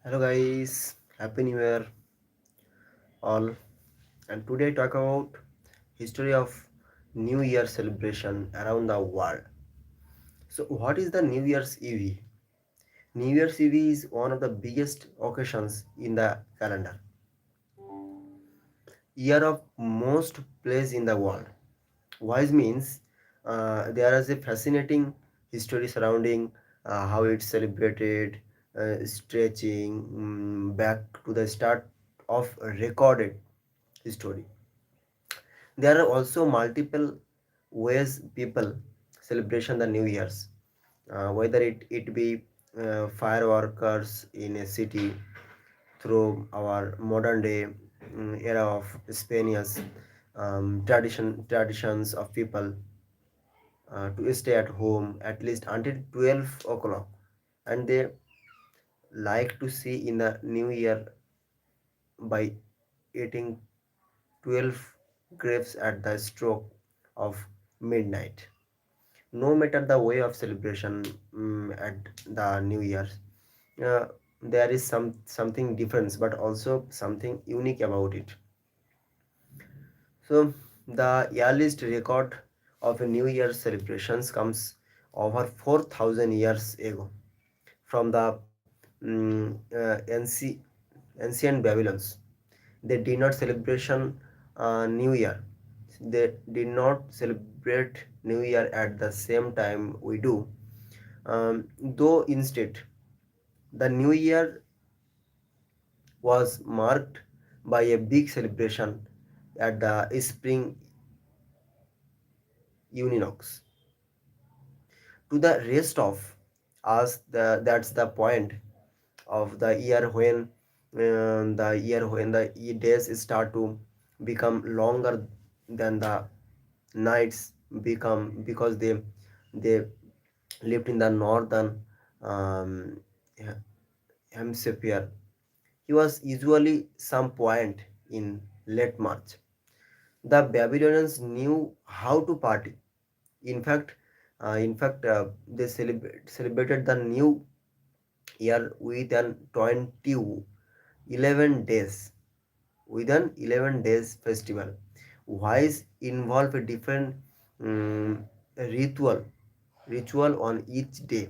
Hello guys, Happy New Year all. And today talk about history of New Year celebration around the world. So what is the New Year's Eve? New Year's Eve is one of the biggest occasions in the calendar, year of most place in the world. Wise means there is a fascinating history surrounding how it's celebrated, stretching back to the start of recorded history. There are also multiple ways people celebration the New Year's, whether it be fireworkers in a city through our modern day era of Spanish traditions of people to stay at home at least until 12 o'clock, and they like to see in the New Year by eating 12 grapes at the stroke of midnight. No matter the way of celebration at the New Year, uh, there is something different, but also something unique about it. So the earliest record of a New Year celebrations comes over 4,000 years ago from the ancient Babylons. They did not celebration New Year. They did not celebrate New Year at the same time we do. Though instead, the New Year was marked by a big celebration at the spring equinox. To the rest of us, that's the point of the year when the days start to become longer than the nights become because they lived in the northern um, hemisphere. He was usually some point in late March. The Babylonians knew how to party. In fact, they celebrated the new year with an 11 days with an 11 days festival. Wise involve a different um, ritual ritual on each day.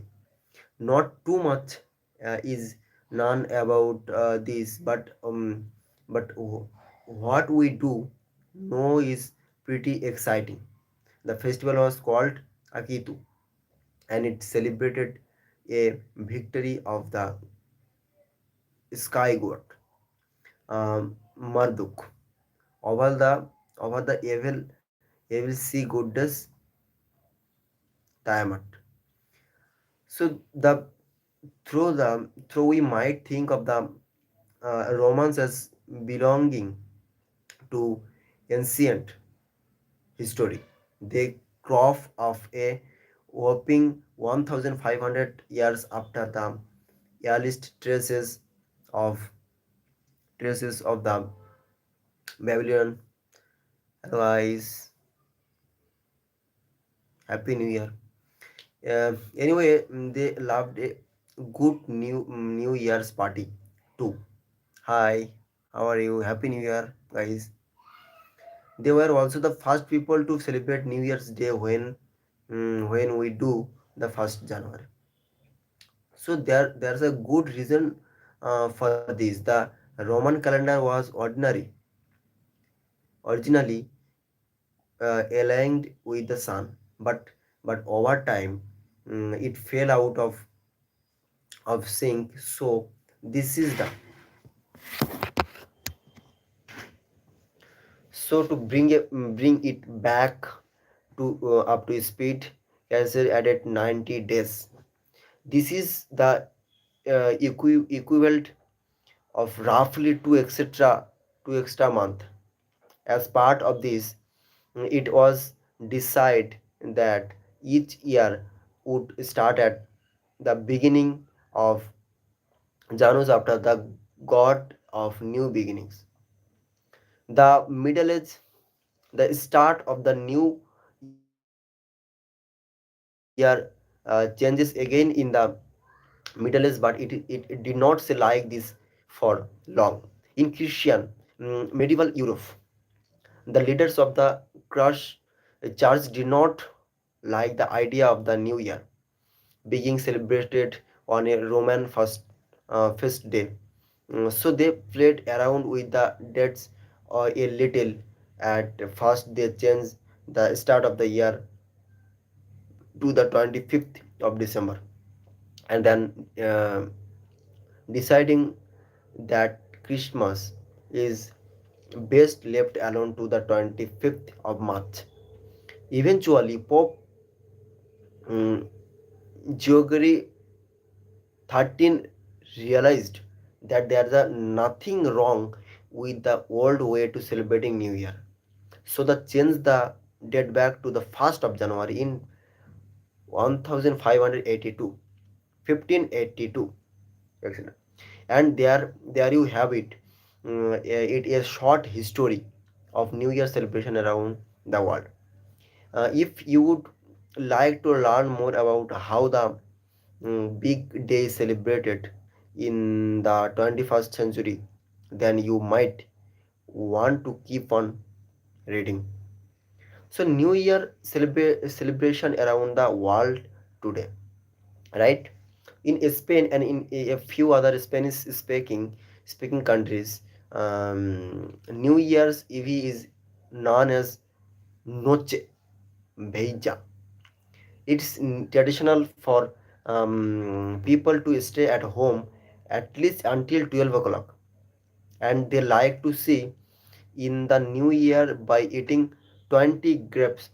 Not too much is known about this, but what we do know is pretty exciting. The festival was called Akitu, and it celebrated a victory of the sky god Marduk over the evil sea goddess Tiamat. So through we might think of the Romans as belonging to ancient history. They crop of a whopping 1500 years after the earliest of traces of the Babylon. Otherwise, Happy New Year. Anyway, they loved a good New Year's party too. Hi, how are you? Happy New Year, guys. They were also the first people to celebrate New Year's Day when we do the first January. So there's a good reason for this. The Roman calendar was originally aligned with the sun, but over time it fell out of sync. So this is the so to bring it back to up to speed, cancer added 90 days. This is the equivalent of roughly two extra month. As part of this, it was decided that each year would start at the beginning of Janus after the god of new beginnings. The Middle Age, the start of the new year changes again in the Middle East, but it did not stay like this for long. In Christian medieval Europe, the leaders of the Crush church did not like the idea of the New Year being celebrated on a Roman feast day. So they played around with the dates a little. At first, they changed the start of the year to the 25th of December, and then deciding that Christmas is best left alone to the 25th of March. Eventually, Pope um, Gregory 13 realized that there is nothing wrong with the old way to celebrating New Year. So they changed the date back to the 1st of January in 1582. 1582. Excellent. And there you have it. It is a short history of New Year celebration around the world. If you would like to learn more about how the big day is celebrated in the 21st century, then you might want to keep on reading. So, New Year celebration around the world today, right? In Spain and in a few other Spanish speaking countries, New Year's Eve is known as Noche Vieja. It's traditional for people to stay at home at least until 12 o'clock, and they like to see in the new year by eating 20 grapes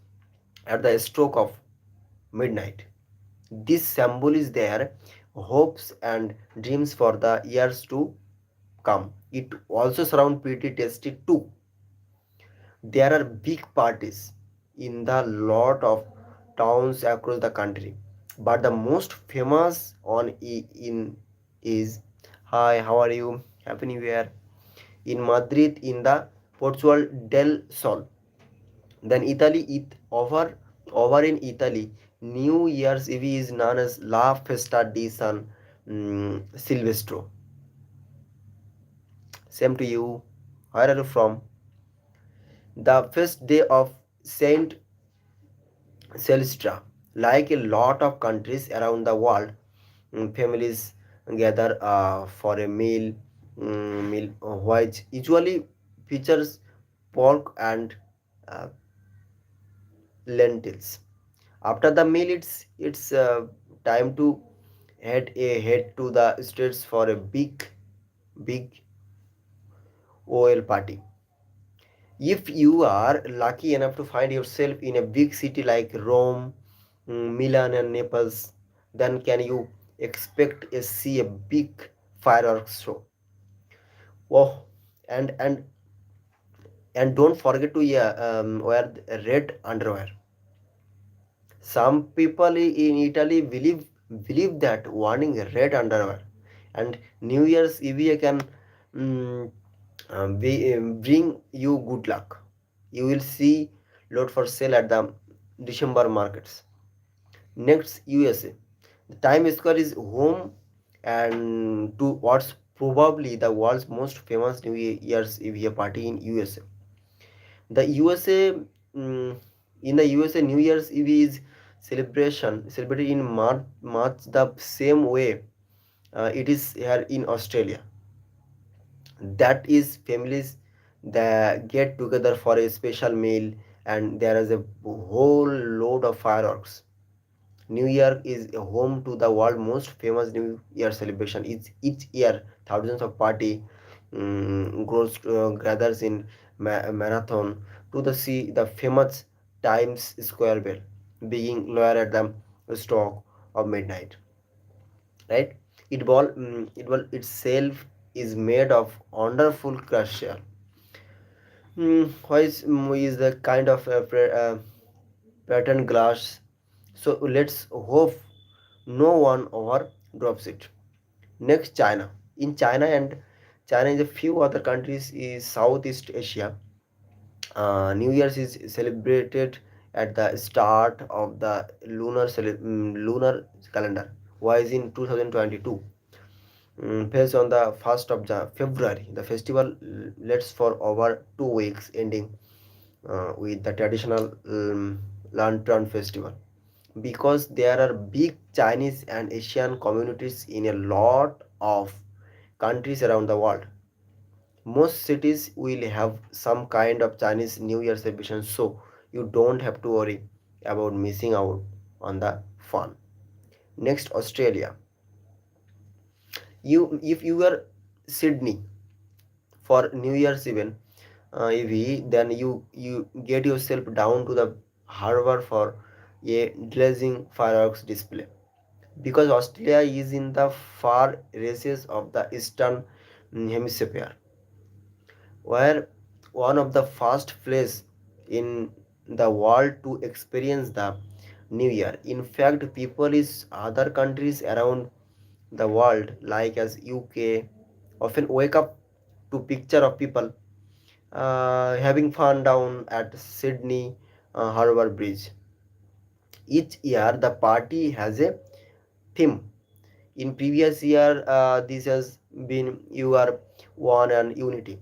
at the stroke of midnight. This symbol is their hopes and dreams for the years to come. It also sounds pretty tasty too. There are big parties in the lot of towns across the country, but the most famous in is Hi, how are you? Happy New Year in Madrid in the Portugal del Sol. Then Italy, over in Italy, New Year's Eve is known as La Festa di San Silvestro. Same to you. Where are you from? The first day of Saint Celestia. Like a lot of countries around the world, families gather for a meal which usually features pork and uh, lentils. After the meal, it's time to head to the streets for a big OL party. If you are lucky enough to find yourself in a big city like Rome, Milan, and Naples, then can you expect to see a big fireworks show? Oh, and and and don't forget to, yeah, wear red underwear. Some people in Italy believe that wearing red underwear and New Year's Eve can mm, bring you good luck. You will see lot for sale at the December markets. Next, USA. The Times Square is home and to what's probably the world's most famous New Year's Eve party in USA. The USA, in the USA, New Year's Eve is celebrated in March the same way it is here in Australia. That is families that get together for a special meal and there is a whole load of fireworks. New Year is home to the world's most famous New Year celebration. Each year, thousands of party gathers in marathon to the see the famous Times Square bell being lower at the stroke of midnight. Right? It ball itself is made of wonderful crusher. Is the kind of pattern glass. So let's hope no one over drops it. Next, China. In China and China is a few other countries is Southeast Asia. New Year's is celebrated at the start of the lunar calendar. wise in 2022. Based on the 1st of February, the festival lasts for over 2 weeks, ending with the traditional Lantern Festival. Because there are big Chinese and Asian communities in a lot of countries around the world. Most cities will have some kind of Chinese New Year celebration, so you don't have to worry about missing out on the fun. Next, Australia. If you are Sydney for New Year's event, then you get yourself down to the harbour for a blazing fireworks display. Because Australia is in the far reaches of the eastern hemisphere, where one of the first place in the world to experience the new year. In fact, people is other countries around the world like as UK often wake up to picture of people having fun down at Sydney Harbour Bridge. Each year the party has a theme. In previous year this has been you are one and unity,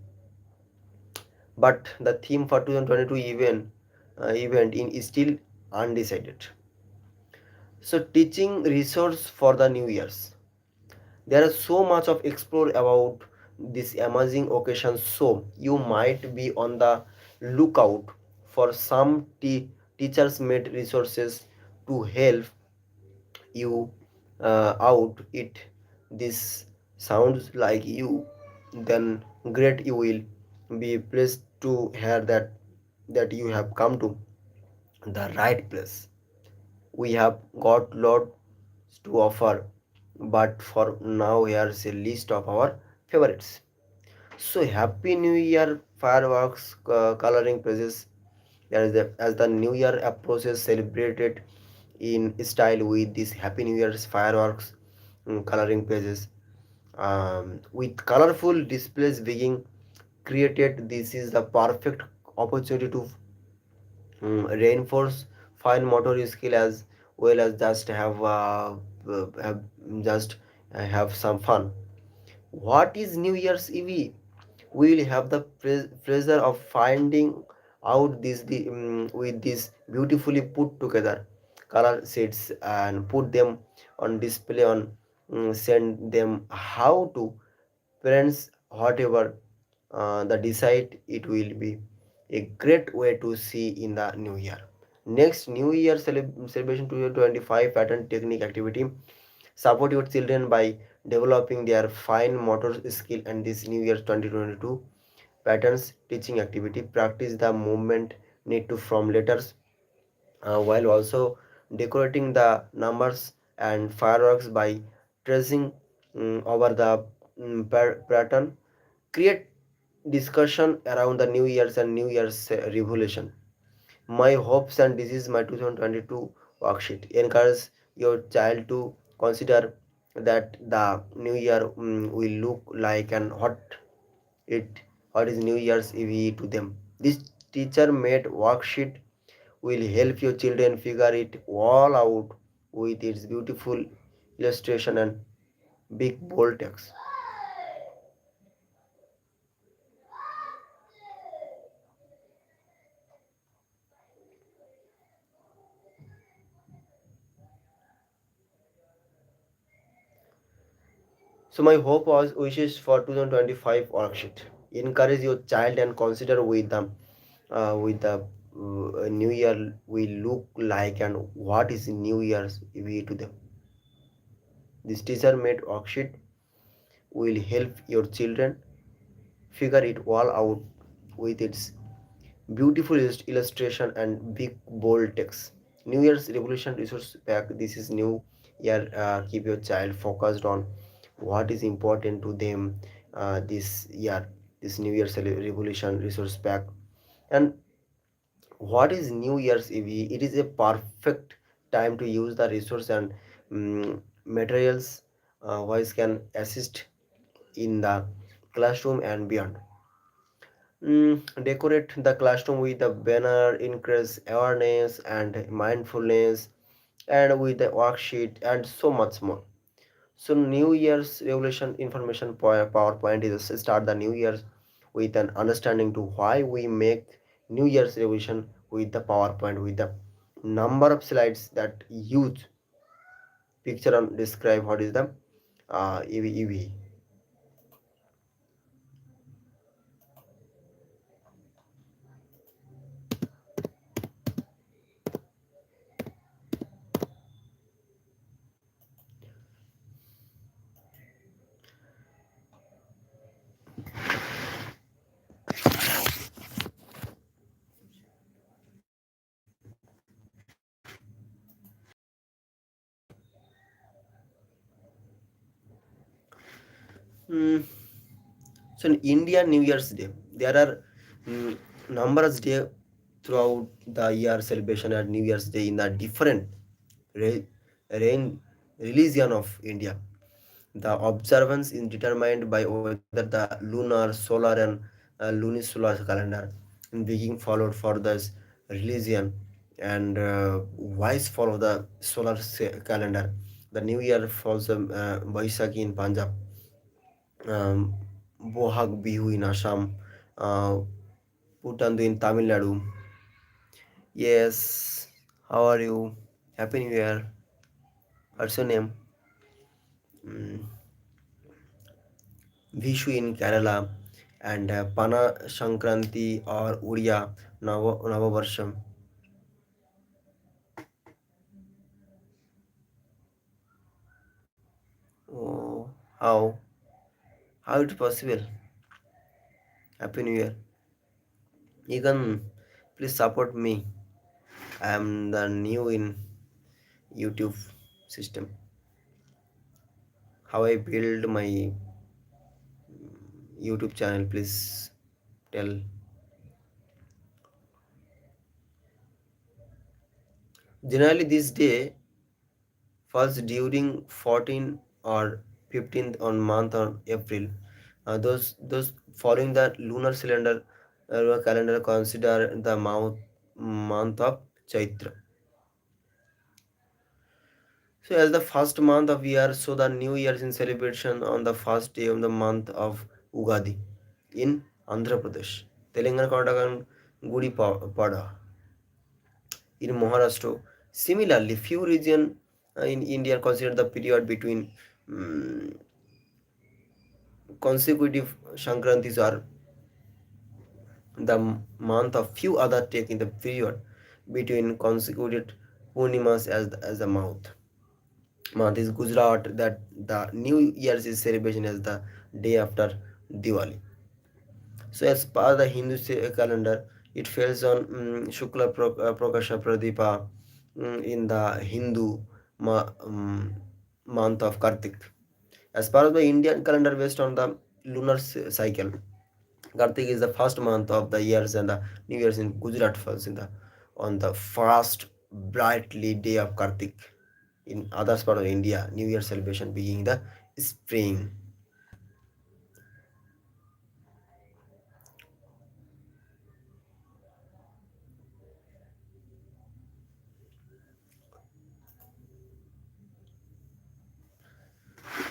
but the theme for 2022 event in is still undecided. So teaching resource for the new years, there is so much of explore about this amazing occasion, so you might be on the lookout for some teachers made resources to help you out. It this sounds like you, then great, you will be pleased to hear that you have come to the right place. We have got lots to offer, but for now here's a list of our favorites. So happy new year fireworks coloring presses. There is as the new year approaches, celebrated in style with these happy new year's fireworks coloring pages, with colorful displays being created. This is the perfect opportunity to reinforce fine motor skill as well as just have just have some fun. What is New Year's Eve? We will have the pleasure of finding out with these beautifully put together color sets and put them on display on send them how to parents whatever the decide. It will be a great way to see in the new year. Next, new year celebration 2025 pattern technique activity. Support your children by developing their fine motor skill, and this new year 2022 patterns teaching activity. Practice the movement need to from letters while also decorating the numbers and fireworks by tracing over the pattern. Create discussion around the New Year's and New Year's revolution. My hopes, and this is my 2022 worksheet. Encourage your child to consider that the new year will look like and what is New Year's Eve to them. This teacher made worksheet will help your children figure it all out with its beautiful illustration and big bold text. So my hope was wishes for 2025 worksheet. Encourage your child and consider with the new year will look like and what is New Year's Eve to them. This teacher made worksheet will help your children figure it all out with its beautiful illustration and big bold text. New Year's Revolution resource pack. This is new year. Keep your child focused on what is important to them this year. This New Year's Revolution resource pack. And what is New Year's Eve? It is a perfect time to use the resource and materials which can assist in the classroom and beyond. Decorate the classroom with a banner, increase awareness and mindfulness, and with the worksheet and so much more. So New Year's Revolution information PowerPoint is start the New Year's with an understanding to why we make New Year's Revolution with the PowerPoint with the number of slides that use picture and describe what is the EV. Mm, so in India New Year's Day, there are numerous day throughout the year celebration at New Year's Day in the different re- rain religion of India. The observance is determined by whether the lunar, solar, and lunisolar calendar being followed for this religion and wise follow the solar calendar. The New Year falls Baisakhi in Punjab, um, Bohag Bihu in Assam, uh, Putandu in Tamil Nadu. Yes, how are you? Happy New Year. What's your name? Mm, Vishu in Kerala and Pana Sankranti or Uriya Navavarsham. Oh, how it possible? Happy New Year. You can please support me. I am the new in YouTube system. How I build my YouTube channel, please tell. Generally, this day falls during 14th or 15th on month on April. Those following the lunar calendar consider the month of Chaitra. So as the first month of year, so the New Year's in celebration on the first day of the month of Ugadi in Andhra Pradesh, Telangana, Karnataka, and Gudi Pada in Maharashtra. Similarly, few regions in India consider the period between mm, consecutive Shankrantis are the month of few other take in the period between consecutive Purnimas as the month is Gujarat that the New Year's is celebration as the day after Diwali. So as per the Hindu calendar, it falls on Shukla Prakasha Pradipa in the Hindu month of Kartik. As per the Indian calendar based on the lunar cycle, Kartik is the first month of the years and the New Year's in Gujarat falls in the on the first brightly day of Kartik. In other part of India, New Year celebration being the spring.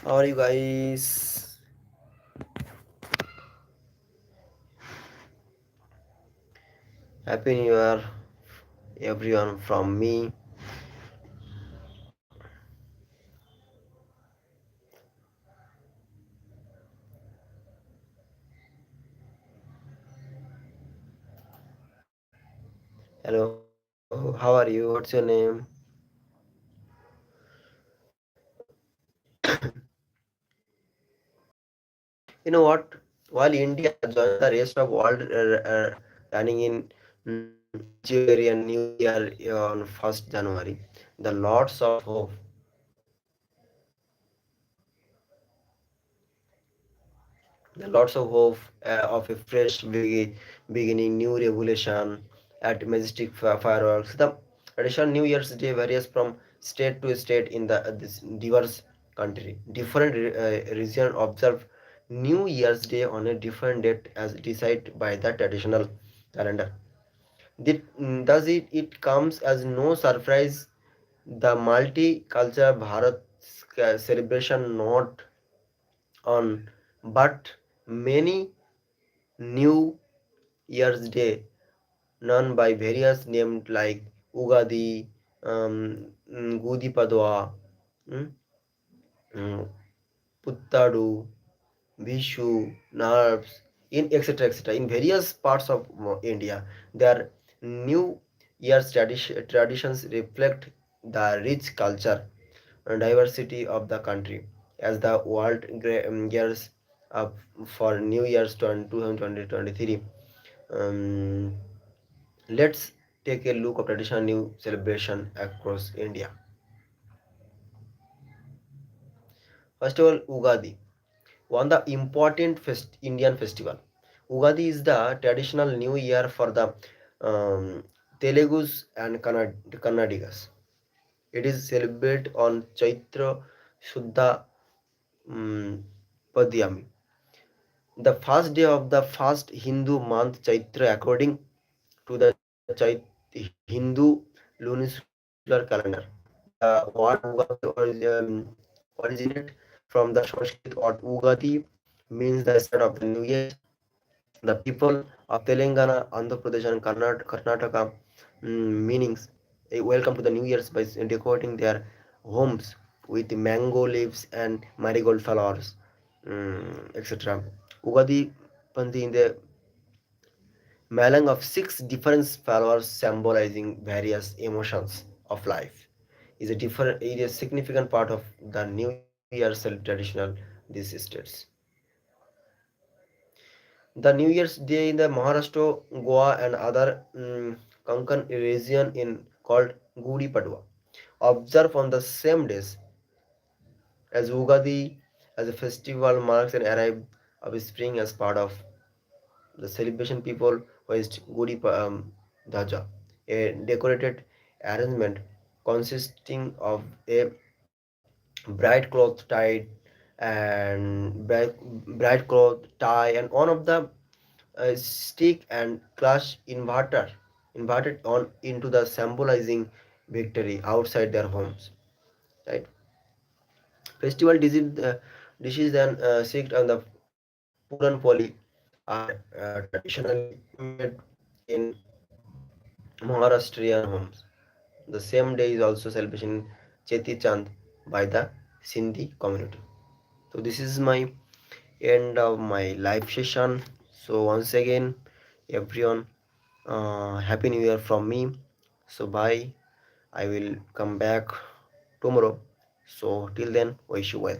How are you guys? Happy New Year, everyone from me. Hello, how are you? What's your name? You know what? While India joined the rest of world running in Nigerian New Year on 1st January, the lots of hope, the lots of hope of a fresh beginning, new revolution at Majestic Fireworks. The traditional New Year's Day varies from state to state in this diverse country. Different region observe New Year's Day on a different date as decided by the traditional calendar. Thus, it comes as no surprise the multicultural Bharat celebration not on, but many New Year's Day, known by various names like Ugadi, Gudi Padwa, mm, mm, Puttadu, Vishu, Narbs, in etc. In various parts of India, their New Year's traditions reflect the rich culture and diversity of the country. As the world gears up for New Year's 2023, um, let's take a look of traditional new celebration across India. First of all, Ugadi, one the important Indian festival. Ugadi is the traditional new year for the Telugus and Kannadigas. It is celebrated on Chaitra Shuddha Padyami, the first day of the first Hindu month Chaitra, according to the Hindu lunisolar calendar. The word Ugadi originate from the Sanskrit word Ugadi, means the start of the new year. The people of Telangana, Andhra Pradesh, and Karnataka meanings welcome to the New Year's by decorating their homes with mango leaves and marigold flowers, etc. Ugadi Panti in the Malang of six different flowers symbolizing various emotions of life is a significant part of the New Year's traditional these states. The New Year's Day in the Maharashtra, Goa, and other Konkan region in called Gudi Padwa, observed on the same days as Ugadi, as a festival marks an arrival of spring as part of the celebration. People hoist Dhaja, a decorated arrangement consisting of a bright cloth tied and bright cloth tie and one of the stick and clash inverted on into the symbolizing victory outside their homes, right? Festival dishes then served on the puran poli are traditionally made in Maharashtrian homes. The same day is also celebration Cheti Chand by the Sindhi community. So this is my end of my live session. So once again, everyone, happy New Year from me. So bye. I will come back tomorrow. So till then, wish you well.